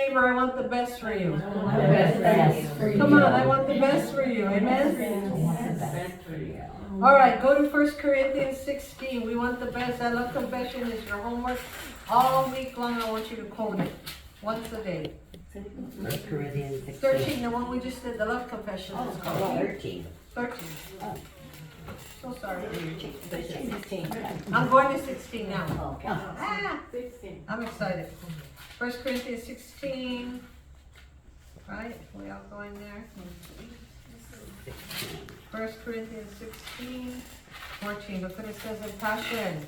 neighbor, I want the best for you. Best for you. Come on, I want the best for you. Amen? Best for you. All right, go to 1 Corinthians 16. We want the best. I love confession. It's your homework. All week long, I want you to quote it once a day. 1 Corinthians 16. 13, the one we just did, the love confession. Oh, It's called 13. 13. Oh. So sorry. 16. I'm going to 16 now. Okay. Ah, I'm excited. 1 Corinthians 16. Right? We all going there? 1 Corinthians 16, 14. Look what it says in Passion.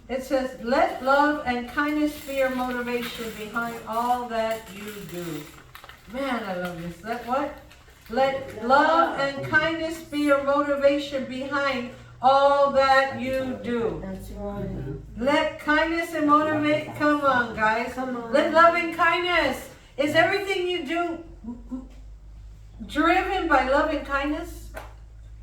It says, let love and kindness be your motivation behind all that you do. Man, I love this. Let what? Let love and kindness be your motivation behind all that you do. That's right. Let kindness and motivate. Come on, guys. Come on. Let love and kindness. Is everything you do driven by love and kindness?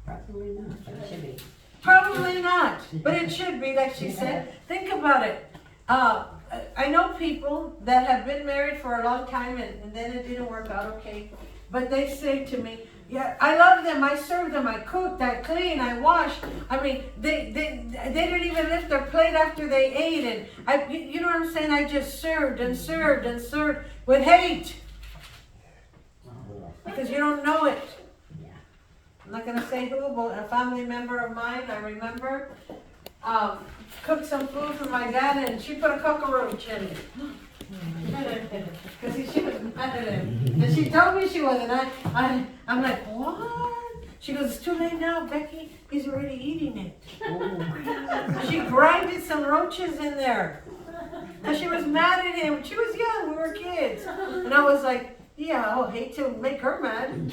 Probably not, but it should be. Probably not, but it should be, like she said. Think about it. I know people that have been married for a long time and then it didn't work out okay. But they say to me, yeah, I love them, I serve them, I cooked, I clean, I wash. I mean, they didn't even lift their plate after they ate. And you know what I'm saying? I just served and served and served with hate. Because you don't know it. I'm not going to say who, but a family member of mine, I remember, cooked some food for my dad and she put a cockroach in it. Because she was mad at him. And she told me she was, and I'm like, what? She goes, it's too late now, Becky. He's already eating it. She grinded some roaches in there. And she was mad at him. She was young, we were kids. And I was like, yeah, I'll hate to make her mad.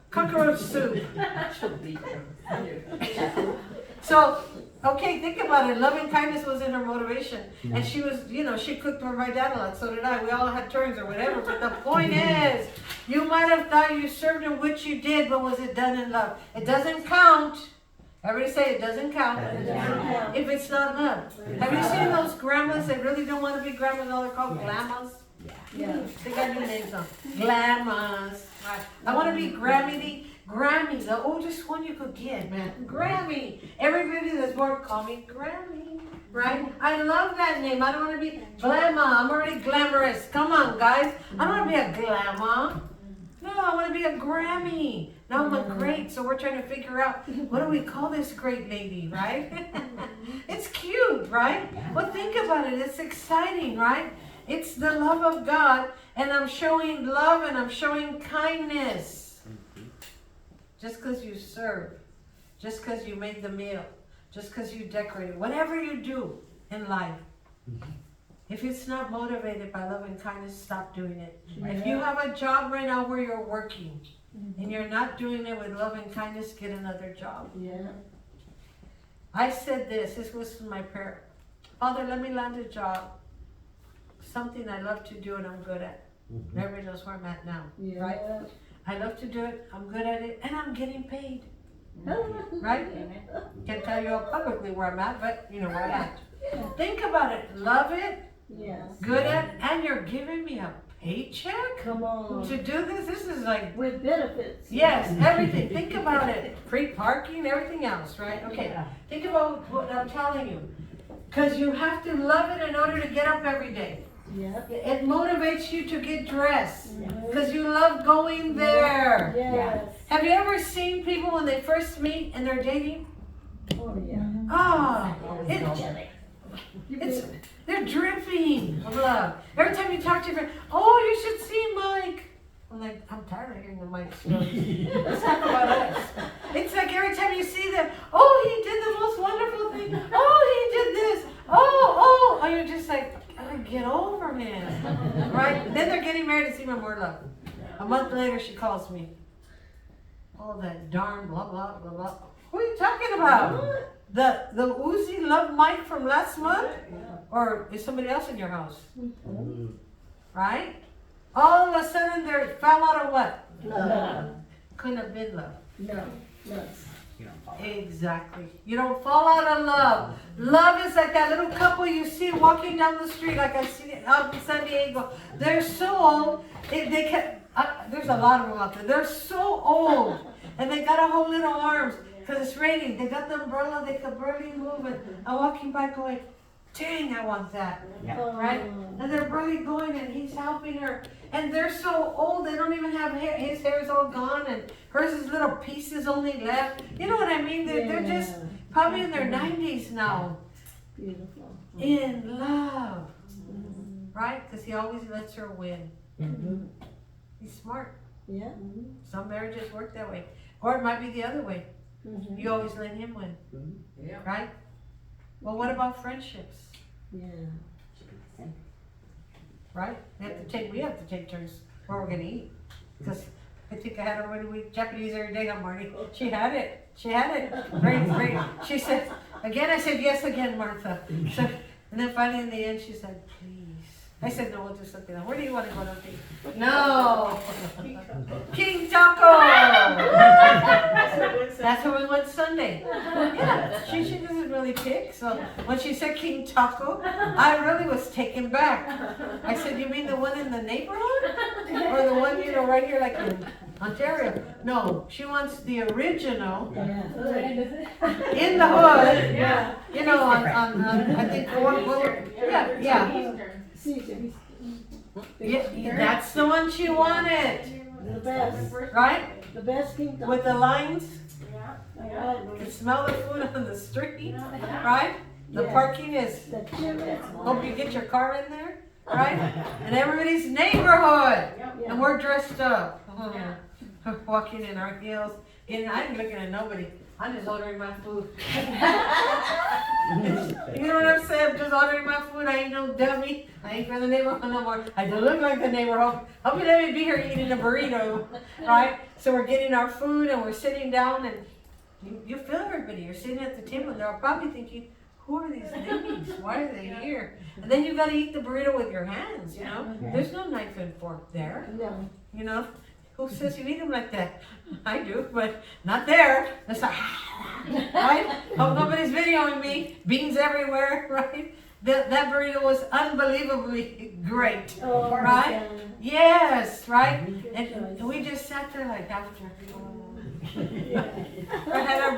Cockroach soup. So, okay, think about it. Loving kindness was in her motivation. And she was, she cooked for my dad a lot. So did I. We all had turns or whatever. But the point is, you might have thought you served him, which you did, but was it done in love? It doesn't count. Everybody say it doesn't count if it's not love. Have you seen those grandmas that really don't want to be grandmas? All they're called glamas? Yeah. They got new names on. Glamas. Right. I want to be Grammy, the oldest one you could get, man. Grammy. Everybody that's born, call me Grammy. Right? I love that name. I don't want to be Glamour. I'm already glamorous. Come on, guys. I don't want to be a Glamour. No, I want to be a Grammy. Now I'm a great, so we're trying to figure out, what do we call this great lady, right? It's cute, right? Well, think about it. It's exciting, right? It's the love of God, and I'm showing love and I'm showing kindness. Just because you serve, just because you made the meal, just because you decorated, whatever you do in life, if it's not motivated by love and kindness, stop doing it. Yeah. If you have a job right now where you're working and you're not doing it with love and kindness, get another job. Yeah. I said this was my prayer. Father, let me land a job. Something I love to do and I'm good at. Everybody knows where I'm at now, right? I love to do it, I'm good at it, and I'm getting paid. Right? Can't tell you all publicly where I'm at, but you know where I'm at. Think about it. Love it, good at it, and you're giving me a paycheck? Come on. To do this? This is like... With benefits. Yes, everything. Think about it. Free parking, everything else, right? Okay, think about what I'm telling you. Because you have to love it in order to get up every day. Yep. It motivates you to get dressed because you love going there. Yes. Have you ever seen people when they first meet and they're dating? Oh, yeah. They're dripping of love. Every time you talk to your friend, oh, you should see Mike. I'm like, I'm tired of hearing the Mike stories. Let's talk about us. It's like every time you see them, oh, he did the most wonderful thing. Oh, he did this. Oh, you're just like, get over him, right? Then they're getting married. It's even more love. A month later, she calls me. Oh, that darn blah blah blah blah. What are you talking about? The Uzi love Mike from last month, or is somebody else in your house? Right? All of a sudden, they fell out of what? Love. Couldn't have been love. No. You don't fall out. Exactly. You don't fall out of love. Love is like that little couple you see walking down the street, like I see out in San Diego. They're so old. They can. There's a lot of them out there. They're so old, and they got to hold little arms because it's raining. They got the umbrella. They can barely move it. I'm walking by, going, "Dang, I want that." Yeah. Right? And they're barely going, and he's helping her. And they're so old, they don't even have hair. His hair is all gone, and hers is little pieces only left. You know what I mean? They're just probably in their 90s now. Beautiful. In love. Right? Because he always lets her win. Mhm. He's smart. Yeah. Some marriages work that way. Or it might be the other way. You always let him win. Yeah. Right? Well, what about friendships? Yeah. Should be the same. Right? We have to take turns where we're gonna eat. Because I think I had already we Japanese every day on Marty. She had it. Great, great. She said, again, I said yes again, Martha. So, and then finally in the end she said, please. I said, no, we'll do something else. Where do you want to go to eat? No. King Taco. That's where we went Sunday. Yeah, she doesn't really pick. So when she said King Taco, I really was taken back. I said, you mean the one in the neighborhood? Or the one, right here like in Ontario? No, she wants the original Yeah. in the hood. Yeah. On I think, yeah. Caesar. Yeah, that's the one she wanted. The best. Right? The best King Taco. With the lines. Yeah. You can smell the food on the street, right? The Yeah. parking is, The chili. hope you get your car in there, right? And everybody's neighborhood, and we're dressed up. Walking in our heels, and I'm looking at nobody. I'm just ordering my food. You know what I'm saying? I'm just ordering my food. I ain't no dummy. I ain't from the neighborhood no more. I don't look like the neighborhood. Hope you let me be here eating a burrito, right? So we're getting our food and we're sitting down, and you feel everybody. You're sitting at the table and they're probably thinking, who are these ladies? Why are they here? And then you got to eat the burrito with your hands, you know? There's no knife and fork there, No. you know? Who says you eat them like that? I do, but not there. It's like, right? Hope nobody's videoing me. Beans everywhere, right? That burrito was unbelievably great, Oh, right? yeah. Yes, right? Good And choice. we just sat there like after. I had our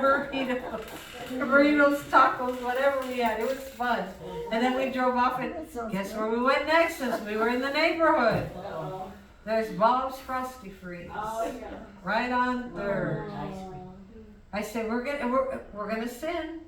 burritos, tacos, whatever we had. It was fun. And then we drove off, and That sounds guess good. where we went next since we were in the neighborhood? Oh, There's Bob's Frosty Freeze, yeah. right on Third. Oh. I said we're gonna sin.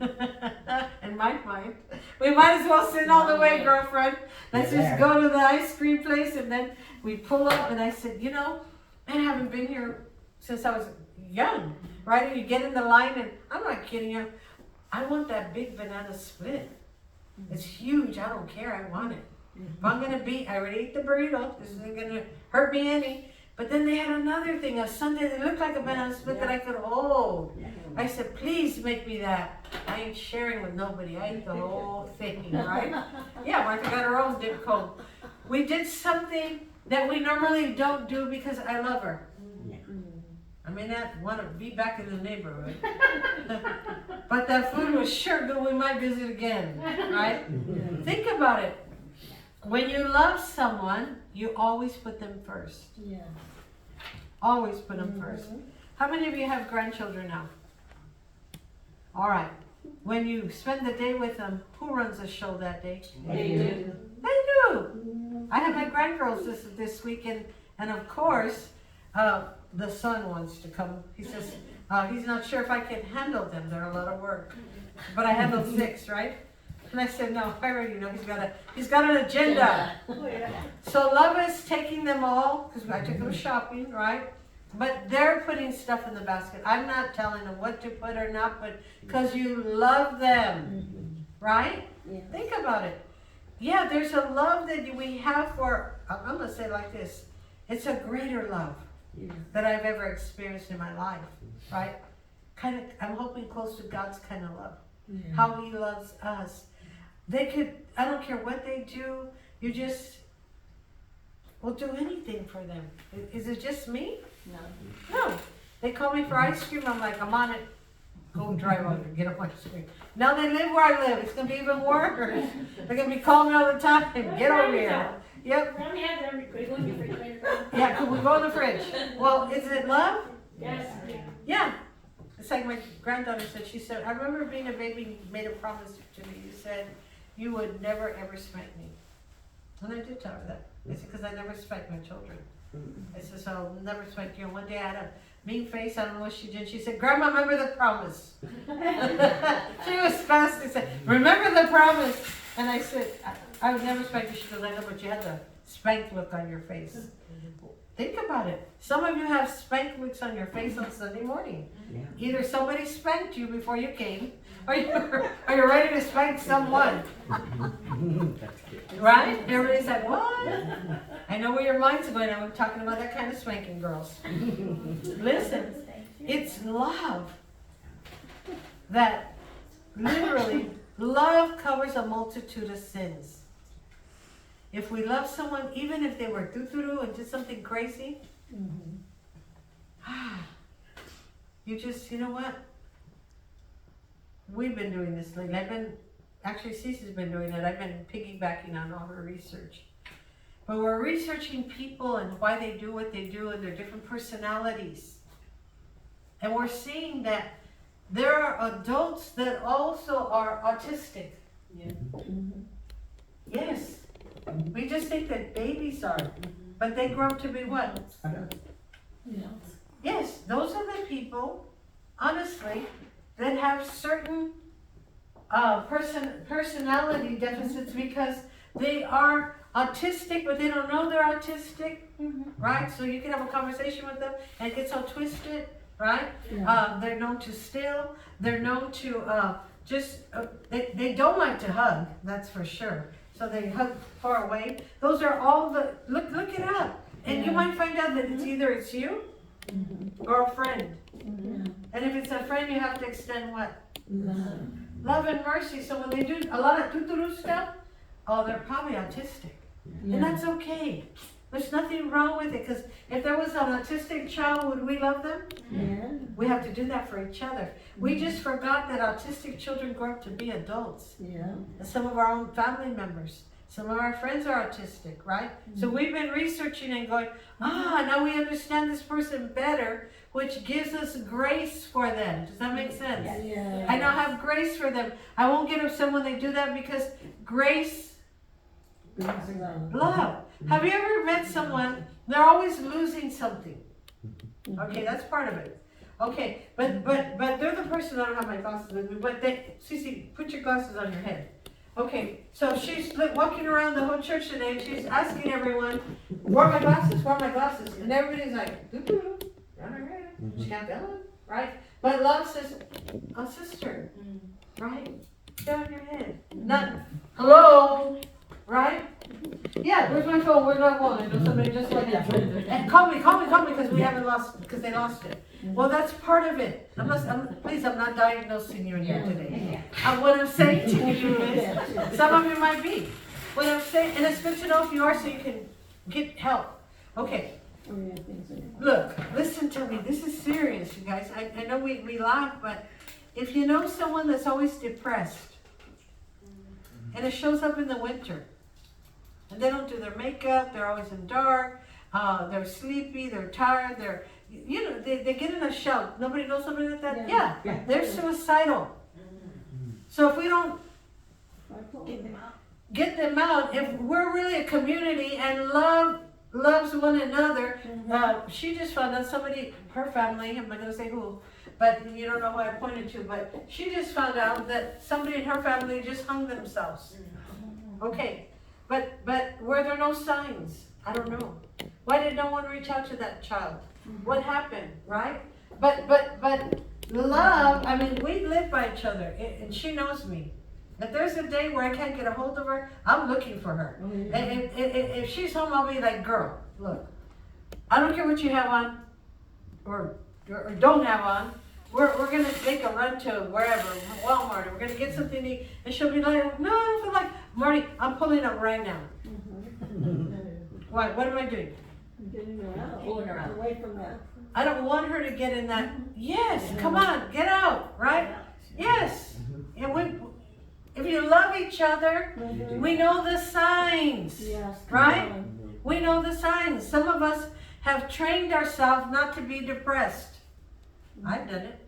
In my mind, we might as well sin all the way, girlfriend. Let's just go to the ice cream place, and then we pull up. And I said, man, I haven't been here since I was young, right? And you get in the line, and I'm not kidding you. I want that big banana split. It's huge. I don't care. I want it. If I'm gonna I already ate the burrito. This isn't gonna hurt me any. But then they had another thing, a sundae that looked like a banana split that I could hold. I said, please make me that. I ain't sharing with nobody. I ate the whole thing, right? Yeah, Martha got her own dip cone. We did something that we normally don't do because I love her. I may not want to be back in the neighborhood. But that food was sure good. We might visit again, right? Think about it. When you love someone, you always put them first. Yeah. Always put them first. How many of you have grandchildren now? All right. When you spend the day with them, who runs the show that day? They do. They do. I have my grandgirls this weekend, and of course, the son wants to come. He says he's not sure if I can handle them. They're a lot of work, but I handled 6, right? And I said, no, I already know he's got an agenda. So love is taking them all, because I took them shopping, right? But they're putting stuff in the basket. I'm not telling them what to put or not put, because you love them, right? Yeah. Think about it. Yeah, there's a love that we have for, I'm going to say it like this. It's a greater love that I've ever experienced in my life, right? I'm hoping close to God's kind of love. How he loves us. I don't care what they do, you just will do anything for them. Is it just me? No. No. They call me for ice cream. I'm like, I'm on it. Go drive over, get up ice cream. Now they live where I live. It's gonna be even worse. They're gonna be calling me all the time. Get over here. Yep. Grammy has every, could you go in your refrigerator? Yeah, could we go in the fridge? Well, is it love? Yes. Yeah. It's like my granddaughter said, she said, I remember being a baby, you made a promise to me. You said you would never ever spank me. And I did tell her that. I said, because I never spank my children. I said, so I'll never spank you. And one day I had a mean face, I don't know what she did. She said, Grandma, remember the promise. She was fast. She said, remember the promise. And I said, I would never spank you. She goes, I know, but you had the spank look on your face. Think about it. Some of you have spank looks on your face on Sunday morning. Yeah. Either somebody spanked you before you came, or you're ready to spank someone. That's good. Right? Everybody's like, what? I know where your mind's going. I'm talking about that kind of spanking, girls. Listen, it's love. That literally, love covers a multitude of sins. If we love someone, even if they were doo-doo-doo and did something crazy, you know what? We've been doing this lately. Actually, Cece's been doing it. I've been piggybacking on all her research. But we're researching people and why they do what they do and their different personalities. And we're seeing that there are adults that also are autistic. Yeah. Yes. We just think that babies are, but they grow up to be what? Yes, those are the people, honestly, that have certain personality deficits because they are autistic, but they don't know they're autistic, right? So you can have a conversation with them and it gets all twisted, right? Yeah. They're known to steal. They're known to they don't like to hug, that's for sure. So they hug far away. Those are all the, look it up. And you might find out that it's either it's you or a friend. And if it's a friend, you have to extend what? Love and mercy. So when they do a lot of doo-doo stuff, oh, they're probably autistic. And that's okay. There's nothing wrong with it, because if there was an autistic child, would we love them? Yeah. We have to do that for each other. We just forgot that autistic children grow up to be adults. Yeah. And some of our own family members, some of our friends are autistic, right? So we've been researching and going, now we understand this person better, which gives us grace for them. Does that make sense? Yeah. I now have grace for them. I won't get upset when they do that, because grace, love. Have you ever met someone, they're always losing something? Okay, that's part of it. Okay, but they're the person, I don't have my glasses with me, but Cece, put your glasses on your head. Okay, so she's walking around the whole church today and she's asking everyone, where are my glasses, where are my glasses? And everybody's like, doo-doo, on her head. She got that one, right? But love says, oh, sister, right? Get on your head. Not, hello, right? Yeah, where's my phone? Where's my phone? I know somebody just like that. And call me, because we haven't lost, because they lost it. Well, that's part of it. Please, I'm not diagnosing you in here today. What I'm saying to you is, some of you might be. What I'm saying, and it's good to know if you are, so you can get help. Okay. Look, listen to me. This is serious, you guys. I know we laugh, but if you know someone that's always depressed, and it shows up in the winter, and they don't do their makeup, they're always in dark, they're sleepy, they're tired, they get in a shell. Nobody knows somebody like that? Yeah. They're suicidal. So if we don't get them out, if we're really a community and loves one another, she just found out somebody, her family, I'm not going to say who, but you don't know who I pointed to, but she just found out that somebody in her family just hung themselves. Okay. But were there no signs? I don't know. Why did no one reach out to that child? What happened, right? But love, I mean, we live by each other, and she knows me. If there's a day where I can't get a hold of her, I'm looking for her. And if she's home, I'll be like, girl, look, I don't care what you have on or don't have on. We're going to make a run to wherever, Walmart, and we're going to get something to eat. And she'll be like, no, I don't feel like, Marty, I'm pulling up right now. Why? What am I doing? Getting her out. Pulling her out. Away from that. I don't want her to get in that, yes, come on, get out, right? Yes. And if you love each other, we know the signs, Yes. right? We know the signs. Some of us have trained ourselves not to be depressed. I've done it.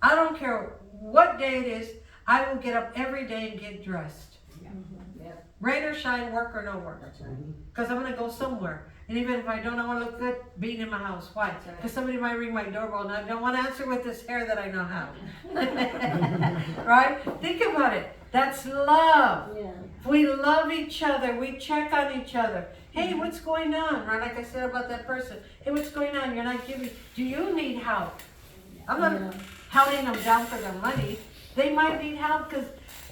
I don't care what day it is, I will get up every day and get dressed. Yeah. Rain or shine, work or no work. That's right. Because I'm going to go somewhere. And even if I don't, I want to look good being in my house. Why? That's right. Because somebody might ring my doorbell and I don't want to answer with this hair that I know how. Right? Think about it. That's love. Yeah. We love each other. We check on each other. Hey, what's going on? Right? Like I said about that person. Hey, what's going on? You're not giving. Do you need help? I'm not hounding them down for their money. They might need help because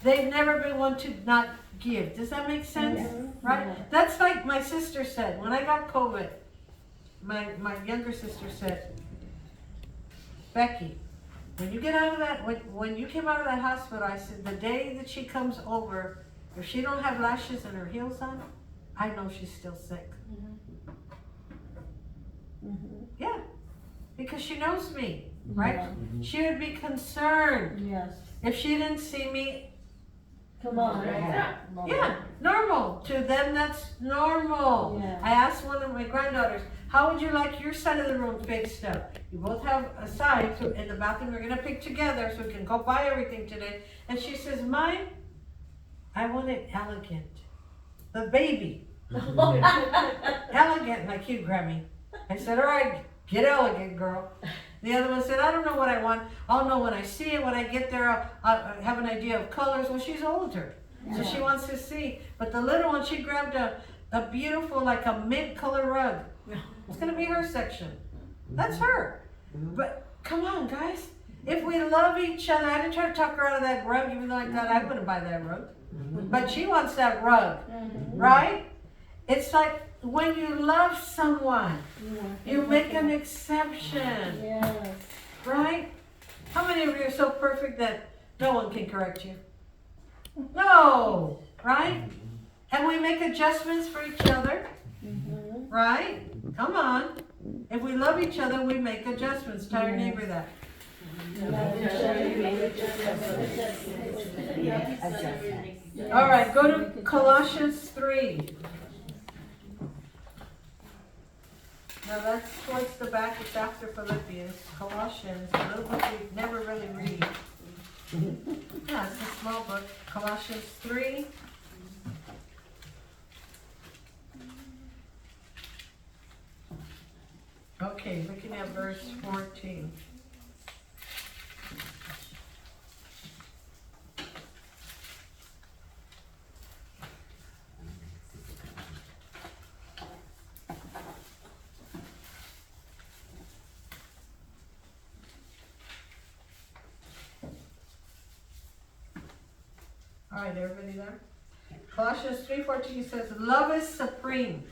they've never been one to not give. Does that make sense? Yeah. Right? Yeah. That's like my sister said. When I got COVID, my younger sister said, Becky, when you get out of that, when you came out of that hospital, I said, the day that she comes over, if she don't have lashes and her heels on, I know she's still sick. Yeah, because she knows me, right? Yeah. She would be concerned Yes. if she didn't see me. Come on. Yeah. Yeah, normal. To them, that's normal. Yeah. I asked one of my granddaughters, how would you like your side of the room fixed up? You both have a side in the bathroom we're going to pick together so we can go buy everything today. And she says, mine, I want it elegant. The baby. Elegant like you, Grammy. I said, all right, get elegant, girl. The other one said, I don't know what I want. I'll know when I see it. When I get there, I'll have an idea of colors. Well, she's older, so she wants to see. But the little one, she grabbed a beautiful, like a mint color rug. It's going to be her section. That's her. But come on, guys. If we love each other, I didn't try to talk her out of that rug, even though I thought I wouldn't buy that rug. But she wants that rug, right? It's like when you love someone, you make an exception, Yes. right? How many of you are so perfect that no one can correct you? No, right? And we make adjustments for each other, right? Come on. If we love each other, we make adjustments. Tell your neighbor that. All right, go to Colossians 3. Now that's towards the back, it's after Philippians. Colossians, a little book we never really read. Yeah, it's a small book. Colossians 3. Okay, looking at verse 14. All right, everybody there? Colossians 3:14 says, love is supreme,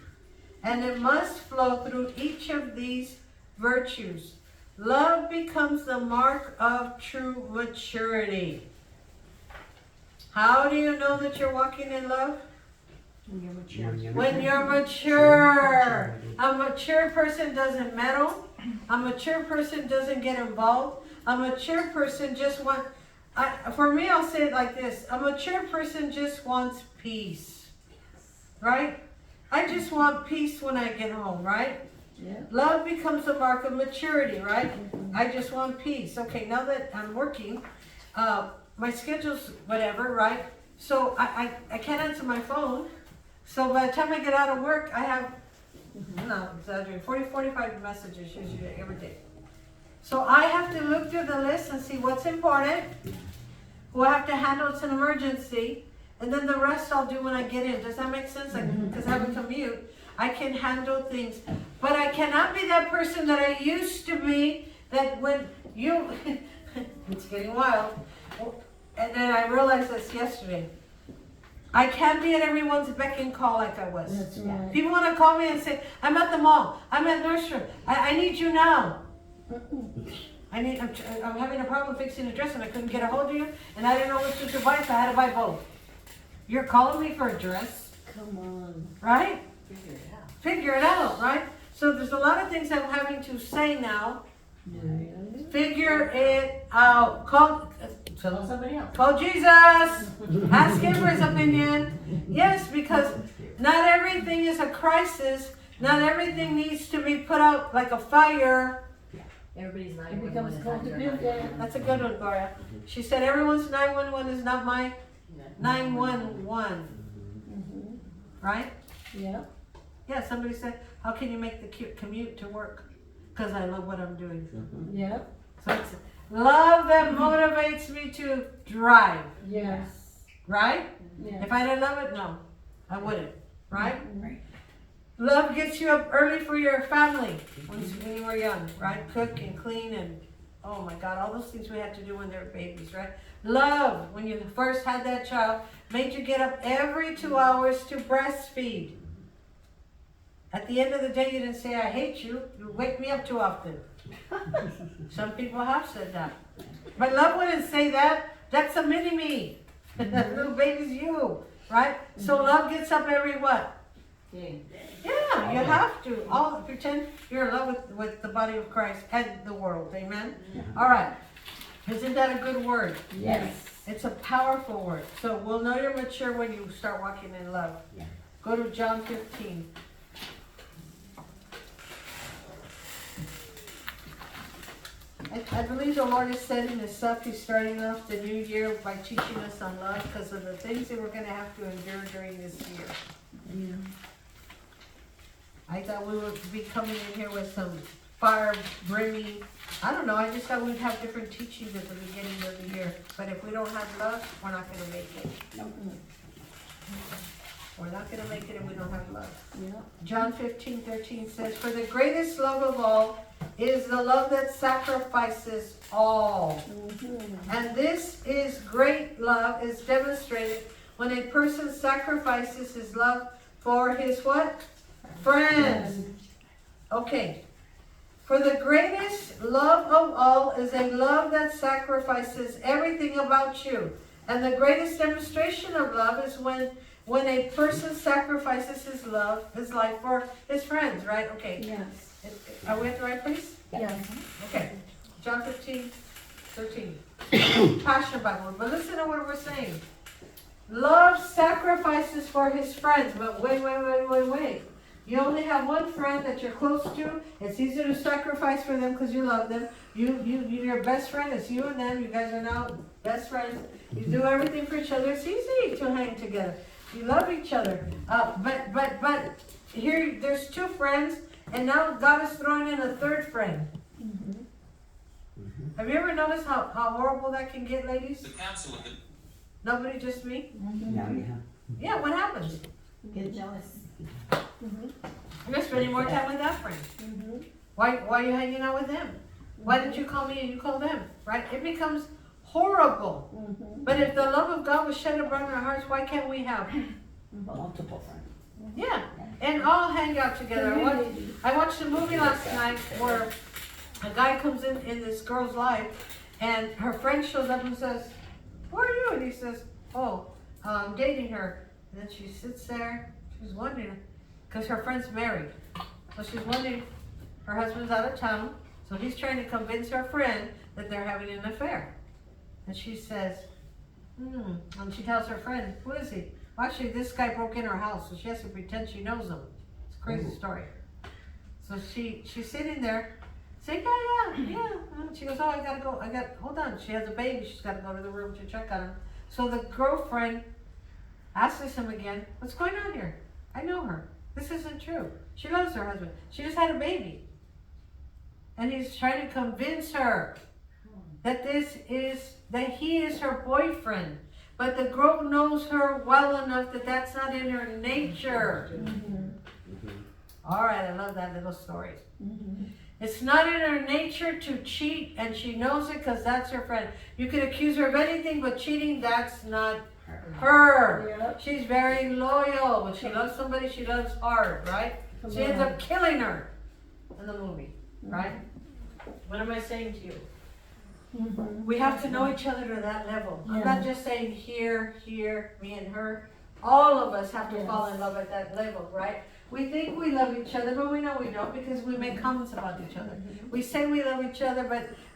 and it must flow through each of these virtues. Love becomes the mark of true maturity. How do you know that you're walking in love? When you're mature. A mature person doesn't meddle. A mature person doesn't get involved. A mature person just wants... for me, I'll say it like this. A mature person just wants peace. Right? I just want peace when I get home, right? Yeah. Love becomes a mark of maturity, right? I just want peace. Okay, now that I'm working, my schedule's whatever, right? So I can't answer my phone. So by the time I get out of work, I have, no, exaggerating, 45 messages usually every day. So I have to look through the list and see what's important, who I have to handle, it's an emergency, and then the rest I'll do when I get in. Does that make sense? Because I have a commute, I can handle things. But I cannot be that person that I used to be, that when you, it's getting wild, and then I realized this yesterday. I can't be at everyone's beck and call like I was. That's right. People want to call me and say, I'm at the mall, I'm at Nordstrom, I need you now. I'm having a problem fixing a dress and I couldn't get a hold of you and I didn't know which to buy, so I had to buy both. You're calling me for a dress, Come on. right? figure it out, right? So there's a lot of things I'm having to say now. Figure it out. Call somebody else. Call Jesus. Ask him for his opinion. Yes, because not everything is a crisis. Not everything needs to be put out like a fire. Everybody's 911. It becomes codependent. That's a good one, Gloria. She said everyone's 911 is not my 911. Right? Yeah. Yeah, somebody said, how can you make the commute to work? Because I love what I'm doing. Yeah. So it's love that motivates me to drive. Yes. Right? Yeah. If I didn't love it, no, I wouldn't. Right? Right. Love gets you up early for your family when you were young, right? Cook and clean and, oh my God, all those things we had to do when they were babies, right? Love, when you first had that child, made you get up every 2 hours to breastfeed. At the end of the day, you didn't say, I hate you. You wake me up too often. Some people have said that. But love wouldn't say that. That's a mini-me. That little baby's you, right? So love gets up every what? Yeah, you have to. All pretend you're in love with the body of Christ and the world. Amen? All right. Isn't that a good word? Yes. It's a powerful word. So we'll know you're mature when you start walking in love. Go to John 15. I believe the Lord is setting this up. He's starting off the new year by teaching us on love because of the things that we're going to have to endure during this year. Yeah. I thought we would be coming in here with some fire, brimmy. I don't know. I just thought we'd have different teachings at the beginning of the year. But if we don't have love, we're not going to make it. We're not going to make it if we don't have love. Yeah. John 15:13 says, for the greatest love of all is the love that sacrifices all. And this is great love is demonstrated when a person sacrifices his love for his what? Friends. Okay. For the greatest love of all is a love that sacrifices everything about you. And the greatest demonstration of love is when a person sacrifices his life for his friends, right? Okay. Yes. Are we at the right place? Yes. Okay. John 15:13. Passion Bible. But listen to what we're saying. Love sacrifices for his friends. But wait. You only have one friend that you're close to. It's easy to sacrifice for them because you love them. Your best friend is you and them. You guys are now best friends. You do everything for each other. It's easy to hang together. You love each other. But here there's two friends, and now God is throwing in a third friend. Have you ever noticed how horrible that can get, ladies? Nobody, just me? Yeah, what happens? Get jealous. You're spending more time with that friend. Why are you hanging out with them? Why didn't you call me and you call them? Right? It becomes horrible. But if the love of God was shed abroad in our hearts, why can't we have Multiple friends. Yeah, and all hang out together. I watched a movie last night where a guy comes in this girl's life, and her friend shows up and says, "Who are you?" And he says, "Oh, I'm dating her." And then she sits there. She's wondering, because her friend's married. So she's wondering, her husband's out of town, so he's trying to convince her friend that they're having an affair. And she says, and she tells her friend, "Who is he?" Well, actually, this guy broke in her house, so she has to pretend she knows him. It's a crazy story. So she's sitting there, saying, yeah. And she goes, "Oh, I gotta go. Hold on." She has a baby. She's got to go to the room to check on him. So the girlfriend asks him again, "What's going on here? I know her. This isn't true. She loves her husband. She just had a baby." And he's trying to convince her that he is her boyfriend. But the girl knows her well enough that that's not in her nature. All right, I love that little story. It's not in her nature to cheat, and she knows it because that's her friend. You can accuse her of anything, but cheating, that's not her. Yep. She's very loyal. When she loves somebody, she loves hard, right? She ends up killing her in the movie, right? What am I saying to you? We have to know each other to that level. I'm not just saying here, me and her. All of us have to Yes. fall in love at that level, right? We think we love each other, but we know we don't because we make comments about each other. We say we love each other,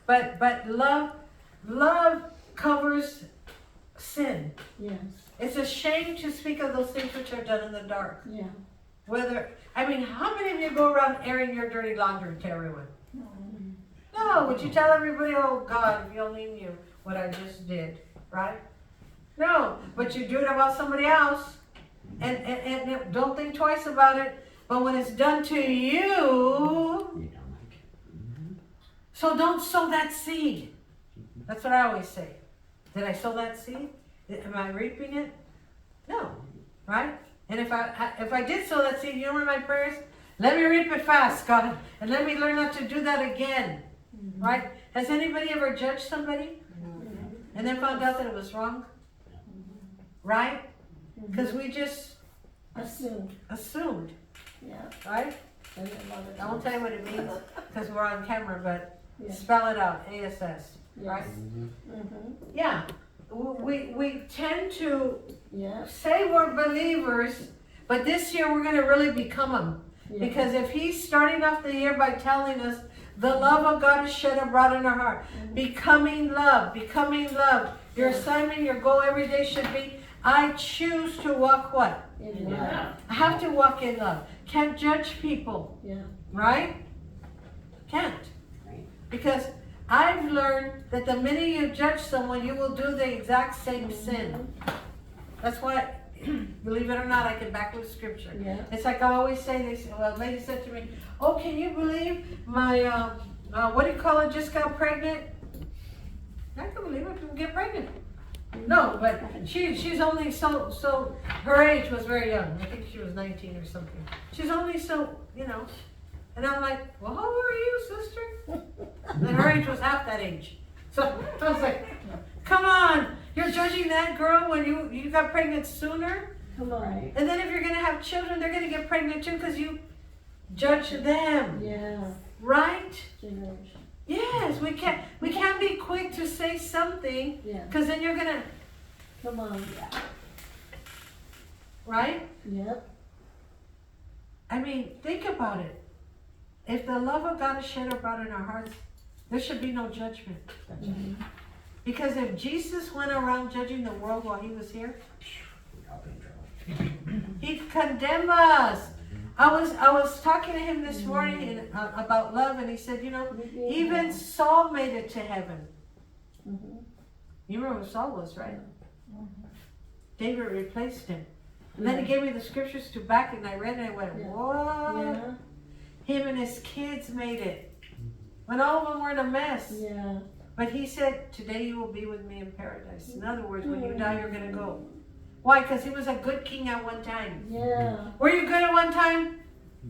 but love covers sin. Yes. It's a shame to speak of those things which are done in the dark. Yeah. How many of you go around airing your dirty laundry to everyone? No, would you tell everybody, oh God, if you only knew what I just did, right? No, but you do it about somebody else and don't think twice about it. But when it's done to you, You don't like it. so don't sow that seed. That's what I always say. Did I sow that seed? Am I reaping it? No, right? And if I did sow that seed, you know what my prayers? Let me reap it fast, God, and let me learn not to do that again. Right? Has anybody ever judged somebody and then found out that it was wrong? Right? Because we just assumed. Yeah. Right? I didn't love it. I won't tell you what it means because we're on camera, but Yeah. spell it out. ASS. Right? Mm-hmm. Yeah. We tend to Yeah. say we're believers, but this year we're going to really become them. Yeah. Because if he's starting off the year by telling us the love of God is shed abroad in our heart, becoming love. Your assignment, your goal every day should be, I choose to walk what? In Yeah. love. I have to walk in love. Can't judge people, Yeah. right? Can't. Right. Because I've learned that the minute you judge someone, you will do the exact same sin. That's why, believe it or not, I can back with scripture. Yeah. It's like I always say, a lady said to me, oh, can you believe my, what do you call it, just got pregnant? I can believe it, people get pregnant. No, but she's only so, her age was very young. I think she was 19 or something. She's only so, and I'm like, well, how old are you, sister? And her age was half that age. So I was like, come on, you're judging that girl when you got pregnant sooner? Come on. And then if you're going to have children, they're going to get pregnant too because you judge them. Yeah. Right? Generation. Yes, we can't be quick to say something Yeah. because then you're going to, Come on. right? Yep. I mean, think about it. If the love of God is shed abroad in our hearts, there should be no judgment. Mm-hmm. Because if Jesus went around judging the world while he was here, I'll be in trouble. he'd condemn us. I was talking to him this morning about love, and he said, even Saul made it to heaven. Mm-hmm. You remember who Saul was, right? David replaced him. And then he gave me the scriptures to back it, and I read it, and I went, Yeah. what? Yeah. Him and his kids made it. When all of them were in a mess. Yeah. But he said, today you will be with me in paradise. In other words, when you die, you're going to go. Why? Because he was a good king at one time. Yeah. Were you good at one time?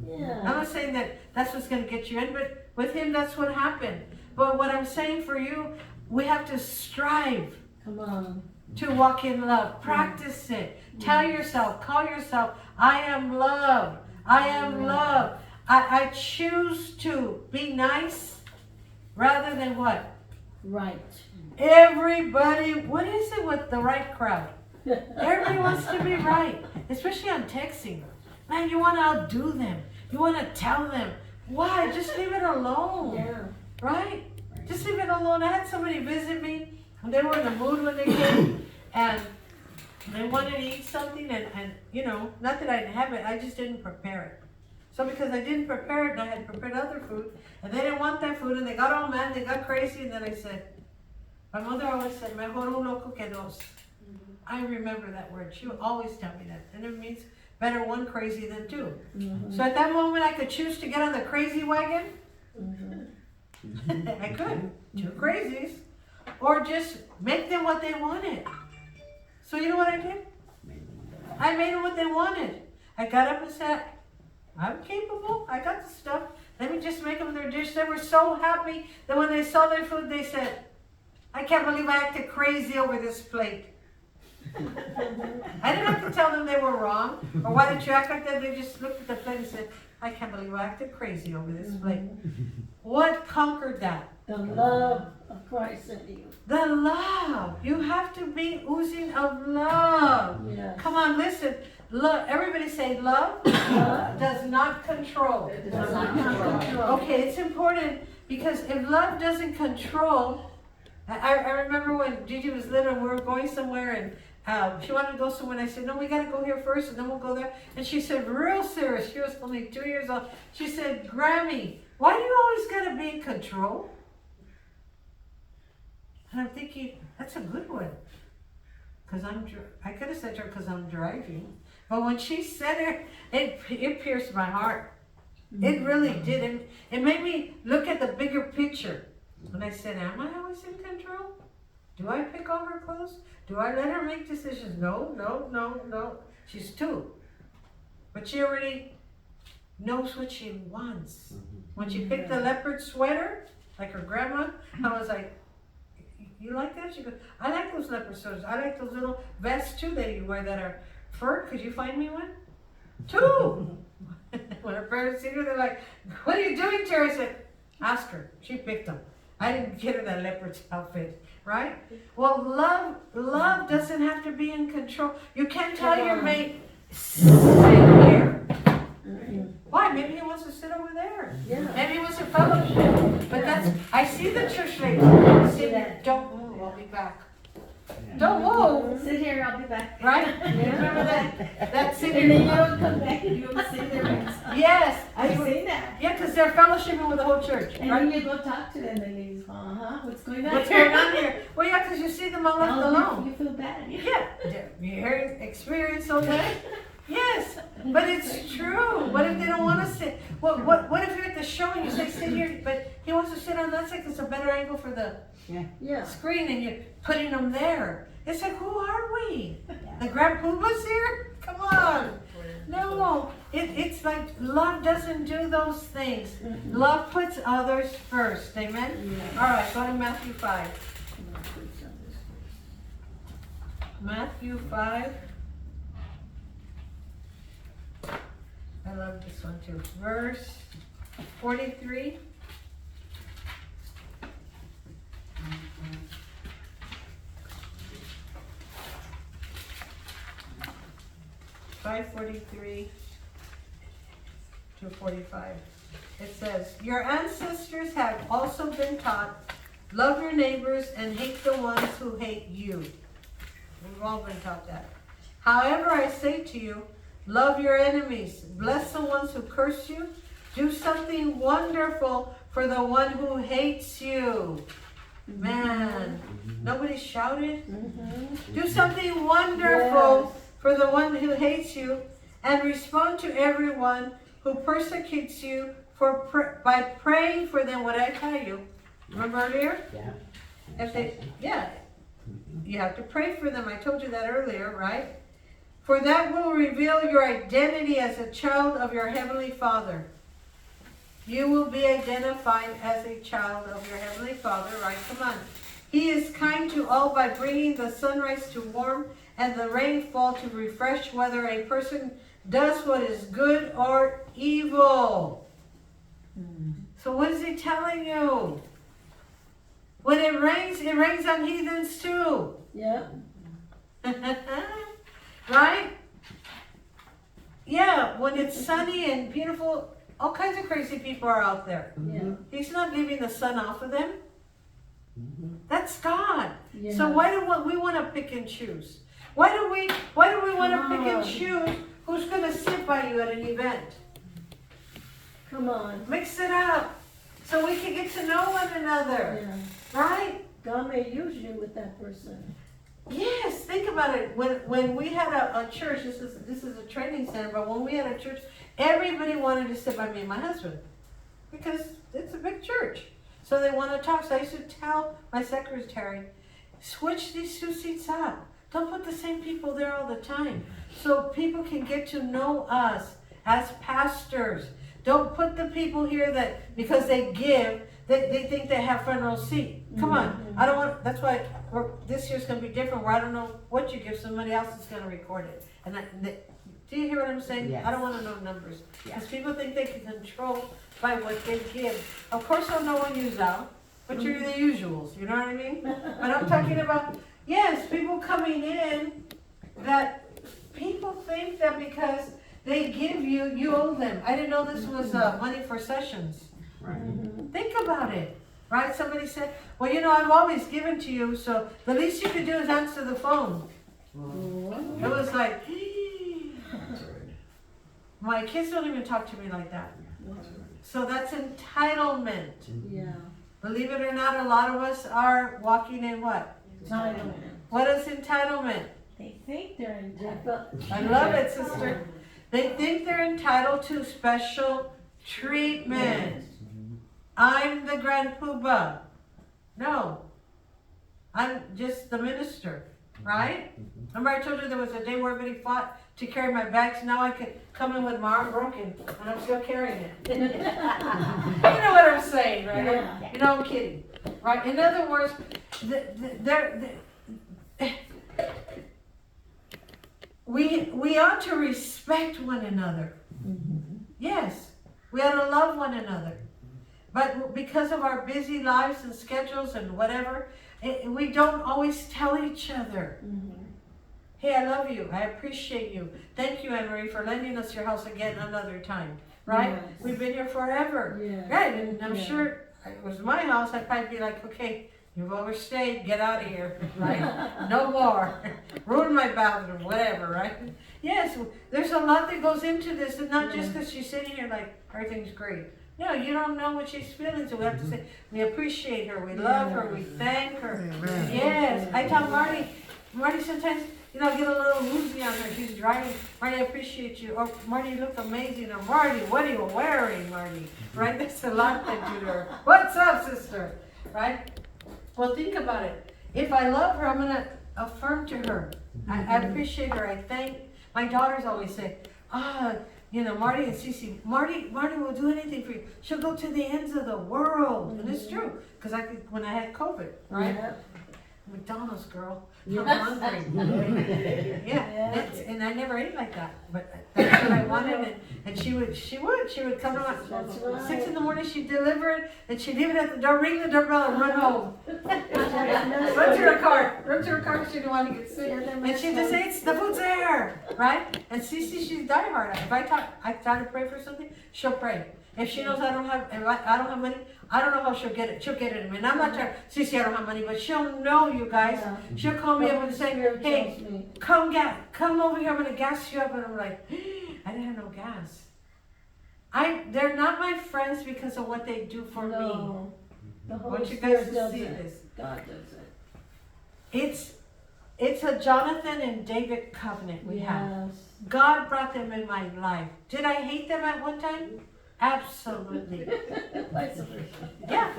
Yeah. I'm not saying that that's what's going to get you in, but with him, that's what happened. But what I'm saying for you, we have to strive Come on. to walk in love. Practice it. Tell yourself, call yourself, I am love. I am love. I choose to be nice rather than what? Right. Everybody, what is it with the right crowd? Everybody wants to be right, especially on texting. Man, you want to outdo them. You want to tell them. Why? Just leave it alone. Yeah. Right? Just leave it alone. I had somebody visit me, and they were in the mood when they came, and they wanted to eat something, and not that I didn't have it, I just didn't prepare it. So because I didn't prepare it, and I had prepared other food, and they didn't want that food, and they got all mad, they got crazy, and then I said, my mother always said, mejor uno que dos. I remember that word. She would always tell me that. And it means better one crazy than two. Mm-hmm. So at that moment, I could choose to get on the crazy wagon. Mm-hmm. I could. Two crazies. Or just make them what they wanted. So you know what I did? I made them what they wanted. I got up and said, I'm capable. I got the stuff. Let me just make them their dish. They were so happy that when they saw their food, they said, I can't believe I acted crazy over this plate. I didn't have to tell them they were wrong, or why did you act like that? They just looked at the plate and said, I can't believe I acted crazy over this plate. What conquered that? The love of Christ in you. The love. You have to be oozing of love. Yes. Come on, listen. Love. Everybody say love does not control. It does not control. Okay, it's important because if love doesn't control, I remember when Gigi was little and we were going somewhere and she wanted to go somewhere and I said, no, we got to go here first and then we'll go there. And she said, real serious, she was only 2 years old. She said, Grammy, why do you always got to be in control? And I'm thinking, that's a good one. Because I could have said to her because I'm driving. But when she said it, it pierced my heart. It really did. It made me look at the bigger picture. And I said, am I always in control? Do I pick all her clothes? Do I let her make decisions? No. She's 2. But she already knows what she wants. When she picked the leopard sweater, like her grandma, I was like, you like that? She goes, I like those leopard sweaters. I like those little vests too that you wear that are fur. Could you find me one? 2. When her parents see her, they're like, what are you doing to her? I said, ask her. She picked them. I didn't get her that leopard's outfit, right? Well, love doesn't have to be in control. You can't tell your mate, sit here. Why? Maybe he wants to sit over there. Yeah. Maybe he wants to fellowship. But I see the church ladies. See that? Don't move, I'll be back. Don't move. Sit here, I'll be back. Right? Remember that singing? And then you don't come back and you don't sit there. Yes. I've seen that. Yeah, because they're fellowshipping with the whole church. And Right? then you go talk to them and they what's going on? What's going on here? Well, yeah, because you see them all left alone. You feel bad. Yeah. You hear experience all that? Yes. But it's true. What if they don't want to sit? What if you're at the show and you say sit here, but he wants to sit on that side because it's a better angle for the screen and you're putting them there. It's like, who are we? The Grand Pumas here? Come on. No, it's like love doesn't do those things. Love puts others first. Amen? Yeah. All right, go to Matthew 5. Matthew 5. I love this one too. Verse 43. 5:43 to 45. It says, your ancestors have also been taught, love your neighbors and hate the ones who hate you. We've all been taught that. However, I say to you, love your enemies, bless the ones who curse you, do something wonderful for the one who hates you. Man, nobody shouted. Do something wonderful for the one who hates you, and respond to everyone who persecutes you by praying for them. What I tell you, remember earlier? Yeah. You have to pray for them. I told you that earlier, right? For that will reveal your identity as a child of your Heavenly Father. You will be identified as a child of your Heavenly Father, right? Come on. He is kind to all by bringing the sunrise to warm and the rainfall to refresh, whether a person does what is good or evil. So what is he telling you? When it rains on heathens too. Yeah. Right? Yeah, when it's sunny and beautiful, all kinds of crazy people are out there. Yeah. He's not leaving the sun off of them. That's God. Yeah. So why do we want to pick and choose? Why do we want to pick and choose who's going to sit by you at an event? Come on. Mix it up so we can get to know one another. Yeah. Right? God may use you with that person. Yes, think about it. When we had a church, this is a training center, but when we had a church, everybody wanted to sit by me and my husband because it's a big church. So they want to talk. So I used to tell my secretary, switch these 2 seats out. Don't put the same people there all the time. So people can get to know us as pastors. Don't put the people here that because they give, they think they have front row seat. Come on, I don't want, that's why this year's gonna be different, where I don't know what you give, somebody else is gonna record it. And do you hear what I'm saying? Yes. I don't wanna know numbers, because people think they can control by what they give. Of course I'll know when you's out, but you're the usuals, you know what I mean? But I'm talking about, yes, people coming in, that people think that because they give you, you owe them. I didn't know this was money for sessions. Right. Think about it, right? Somebody said, well, you know, I've always given to you, so the least you could do is answer the phone. It was like, That's right. my kids don't even talk to me like that. So that's entitlement. Yeah. Believe it or not, a lot of us are walking in what? Entitlement. What is entitlement? They think they're entitled. I love it, sister. They think they're entitled to special treatment. I'm the grand poobah. No. I'm just the minister, right? Remember I told you there was a day where everybody fought to carry my bags. Now I could come in with my arm broken and I'm still carrying it. You know what I'm saying, right? Yeah. You know I'm kidding, right? In other words, we ought to respect one another. Yes, we ought to love one another. But because of our busy lives and schedules and whatever, we don't always tell each other. Hey, I love you. I appreciate you. Thank you, Anne-Marie, for lending us your house again another time. Right? Yes. We've been here forever. Yeah. Right? And I'm Yeah. sure if it was my house, I'd probably be like, okay, you've overstayed. Get out of here. Right? No more. Ruin my bathroom. Whatever. Right? Yes. There's a lot that goes into this, and not just because she's sitting here like everything's great. No, you don't know what she's feeling, so we have to say, we appreciate her, we love her, we thank her. Yes, I tell Marty sometimes, you know, get a little woozy on her, she's driving, Marty, I appreciate you, or Marty, you look amazing, or Marty, what are you wearing, Marty? Right, that's a lot that you do to her. What's up, sister? Right? Well, think about it. If I love her, I'm going to affirm to her. I appreciate her, I thank, my daughters always say, you know, Marty and Cece, Marty will do anything for you. She'll go to the ends of the world. And it's true. Because when I had COVID, right? Yeah. McDonald's, girl. Yes. I'm hungry. Yeah. And I never ate like that. But that's what I wanted. And she would come to my, That's right. 6 in the morning, she'd deliver it, and she'd leave it at the door, ring the doorbell, and run home. Run to her car. Run to her car because she didn't want to get sick. And she'd just say, the food's there, right? And Cece, she's diehard. If I try to pray for something, she'll pray. If she knows I don't have money, I don't know how she'll get it. She'll get it. I mean, I'm not trying, Cece, I don't have money, but she'll know, you guys. Yeah. She'll call me up and say, hey, come over here, I'm going to gas you up. And I'm like, I didn't have no gas. They're not my friends because of what they do for me. The I Holy want you guys Spirit to does see it. this. God does it. It's a Jonathan and David covenant we have. God brought them in my life. Did I hate them at one time? Absolutely. Yeah,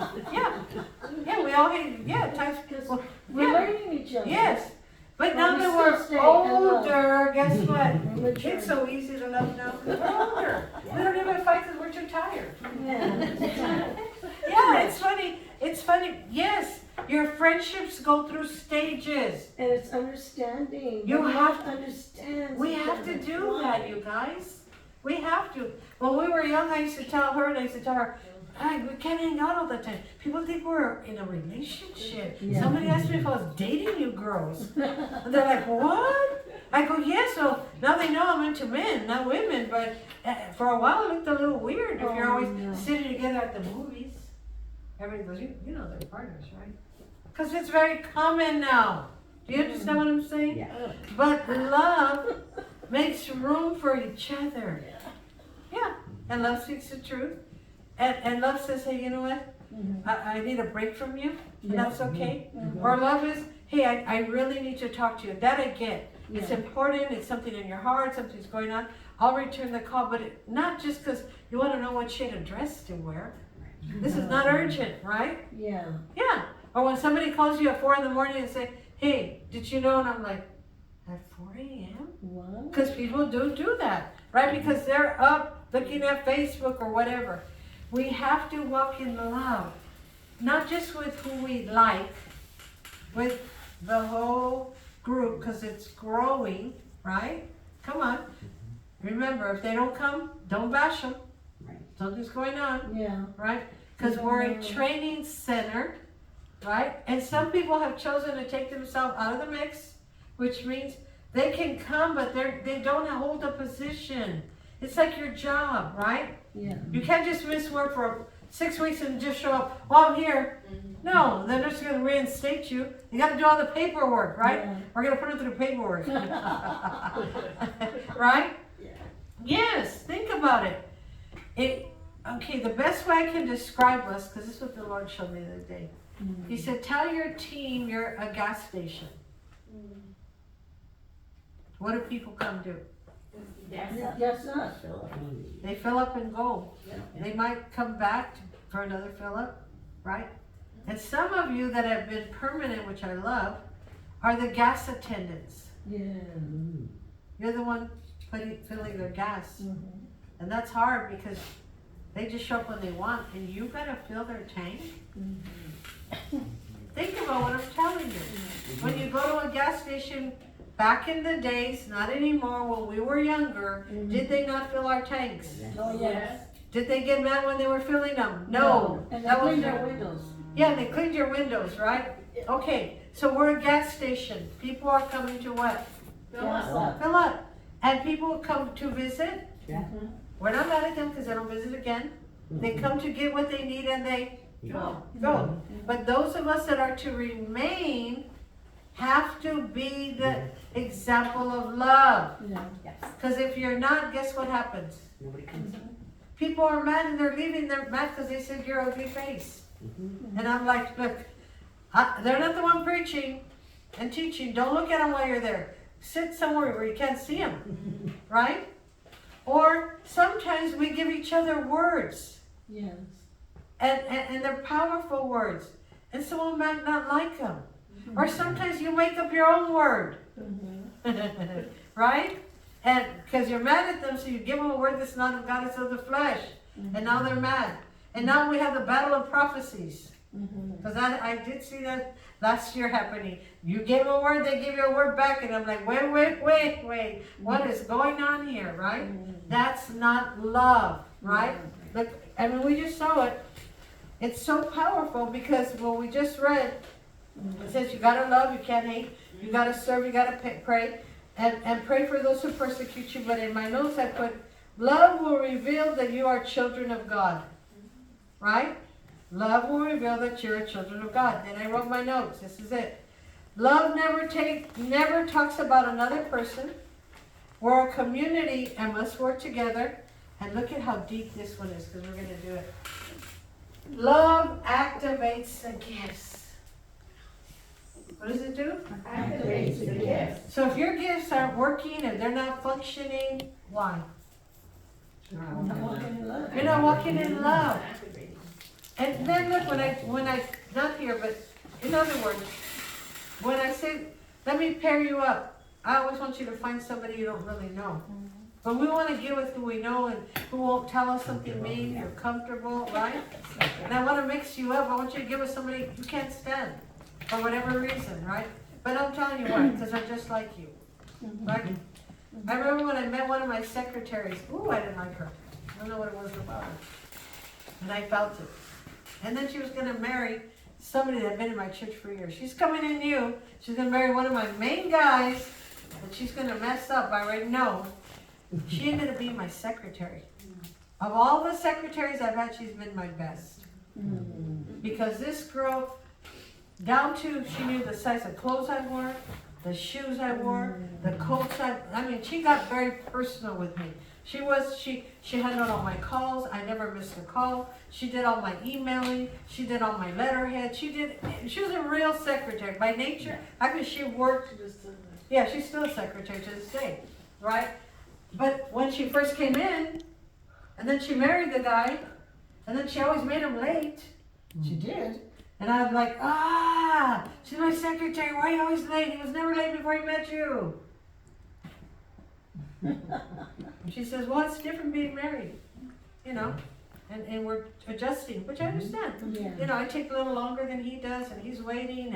we all hate, times. Because we're learning each other. Yes. But But now we that still we're stay in love. older, guess what? Mature. It's so easy to love now. We're older. We don't even fight because we're too tired. Yeah. Yeah, it's funny. It's funny. Yes, your friendships go through stages. And it's understanding. You We have to understand. We have to do that, you guys. We have to. When we were young, I used to tell her, we can't hang out all the time. People think we're in a relationship. Yeah. Somebody asked me if I was dating you girls. And they're like, what? I go, yeah, so now they know I'm into men, not women. But for a while, it looked a little weird if you're always sitting together at the movies. Everybody goes, you know they're partners, right? Because it's very common now. Do you understand what I'm saying? Yeah. But love makes room for each other. Yeah. And love seeks the truth. And love says, hey, you know what? I need a break from you. And that's okay. Or love is, hey, I really need to talk to you. That I get. It's important. It's something in your heart. Something's going on. I'll return the call. But not just because you want to know what shade of dress to wear. This is not urgent, right? Yeah. Yeah. Or when somebody calls you at 4 a.m. and say, hey, did you know? And I'm like, at 4 a.m.? What? Because people do that, right? Because they're up looking at Facebook or whatever. We have to walk in love. not just with who we like, with the whole group, because it's growing, right? Come on. Remember, if they don't come, don't bash them. Something's going on, Yeah. right? Because we're a training center, right? And some people have chosen to take themselves out of the mix, which means they can come, but they don't hold a position. It's like your job, right? Yeah. You can't just miss work for 6 weeks and just show up, well, I'm here. No, they're just going to reinstate you. You got to do all the paperwork, right? Yeah. We're going to put them through paperwork. Right? Yeah. Yes, think about it. Okay, the best way I can describe us, because this is what the Lord showed me the other day. He said, tell your team you're a gas station. What do people come do? Yes, us. They fill up and go. They might come back for another fill up, right? And some of you that have been permanent, which I love, are the gas attendants. Yeah. You're the one filling their gas. Mhm. And that's hard because they just show up when they want, and you gotta fill their tank. Think about what I'm telling you. When you go to a gas station, back in the days, not anymore, when we were younger, did they not fill our tanks? Oh, yes. Did they get mad when they were filling them? No. And they That was clean their- their windows. Yeah, they cleaned your windows, right? Okay, so we're a gas station. People are coming to what? Gas up. Fill up. And people come to visit. Mhm. We're not mad at them because they don't visit again. They come to get what they need and they Go. go. But those of us that are to remain have to be the example of love. Yeah. Because if you're not, guess what happens? People are mad and they're leaving. They're mad because they said you're ugly face. And I'm like, look, they're not the one preaching and teaching. Don't look at them while you're there. Sit somewhere where you can't see them, right? Or sometimes we give each other words, Yes. and they're powerful words, and someone might not like them. Or sometimes you make up your own word, right? And because you're mad at them, so you give them a word that's not of God, it's of the flesh. And now they're mad. And now we have the battle of prophecies. Because I did see that last year happening. You gave them a word, they give you a word back, and I'm like, wait. What is going on here, right? That's not love, right? Look, I mean, we just saw it. It's so powerful because what we just read, it says you gotta love, you can't hate, you gotta serve, you gotta pray, and pray for those who persecute you. But in my notes I put, love will reveal that you are children of God, right? Love will reveal that you're children of God. Then I wrote my notes. This is it. Love never talks about another person. We're a community and must work together. And look at how deep this one is, because we're going to do it. Love activates the gifts. What does it do? Activates the gift. So if your gifts aren't working and they're not functioning, why? You're not walking in love. You're not walking in love. And then look, when I, not here, but in other words, when I say, let me pair you up, I always want you to find somebody you don't really know. But we want to get with who we know and who won't tell us something mean, you're comfortable, right? And I want to mix you up. I want you to get with somebody you can't stand for whatever reason, right? But I'm telling you why, because they're just like you, right? I remember when I met one of my secretaries. Ooh, I didn't like her. I don't know what it was about her. And I felt it. And then she was going to marry somebody that had been in my church for years. She's coming in new. She's going to marry one of my main guys that she's going to mess up. I already know. She ended up being my secretary. Of all the secretaries I've had, she's been my best. Because this girl, down to, she knew the size of clothes I wore, the shoes I wore, the coats I mean, she got very personal with me. She handled all my calls. I never missed a call. She did all my emailing. She did all my letterhead. She was a real secretary. By nature, she worked. Yeah, she's still a secretary to this day, right? But when she first came in, and then she married the guy, and then she always made him late. She did. And I was like, she's my secretary. Why are you always late? He was never late before he met you. And she says, well, it's different being married, you know. and we're adjusting, which I understand. Yeah. You know, I take a little longer than he does, and he's waiting,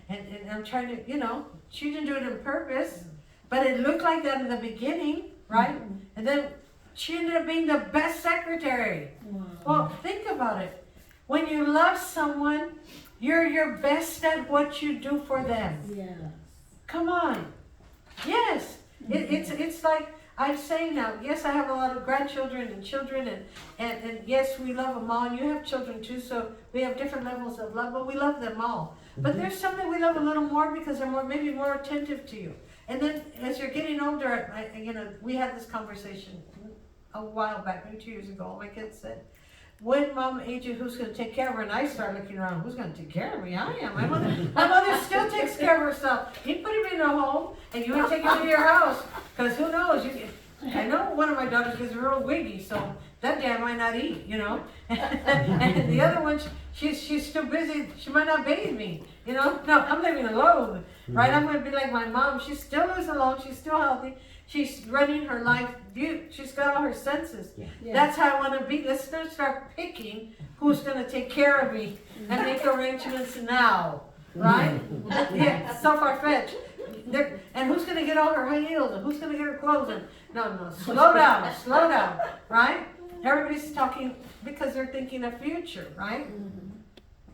and I'm trying to, you know, she didn't do it on purpose, but it looked like that in the beginning, right? And then she ended up being the best secretary. Wow. Well, think about it. When you love someone, you're your best at what you do for them. Yeah. Come on. Yes. It's like I'm saying now, yes, I have a lot of grandchildren and children, and yes, we love them all. And you have children too, so we have different levels of love, but we love them all. But there's something we love a little more because they're maybe more attentive to you. And then as you're getting older, you know, we had this conversation a while back, maybe 2 years ago. My kids said, when mom ages, who's going to take care of her? And I start looking around, who's going to take care of me? I am. My mother still takes care of herself. You put him in a home, and you ain't taking him to your house, because who knows? I know one of my daughters gets real wiggy, so that day I might not eat, you know. And the other one, she's still busy. She might not bathe me, you know. No, I'm living alone, right? I'm going to be like my mom. She still lives alone. She's still healthy. She's running her life. She's got all her senses. Yeah. That's how I want to be. Let's start picking who's going to take care of me and make arrangements now, right? Yeah, so far-fetched. And who's going to get all her high heels, and who's going to get her clothes? And no, slow down, right? Everybody's talking because they're thinking of future, right?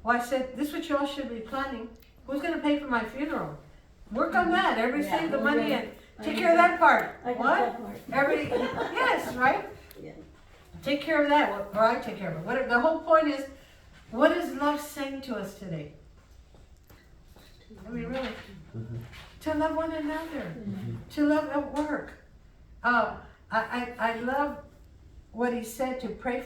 Well, I said, this is what you all should be planning. Who's going to pay for my funeral? Work on that. Everybody save the money and take care of that part. I got What? that part. Everybody, yes, right? Yeah. Take care of that, or I take care of it. Whatever. The whole point is, what is love saying to us today? I mean, really, to love one another, to love at work. I love what he said, to pray for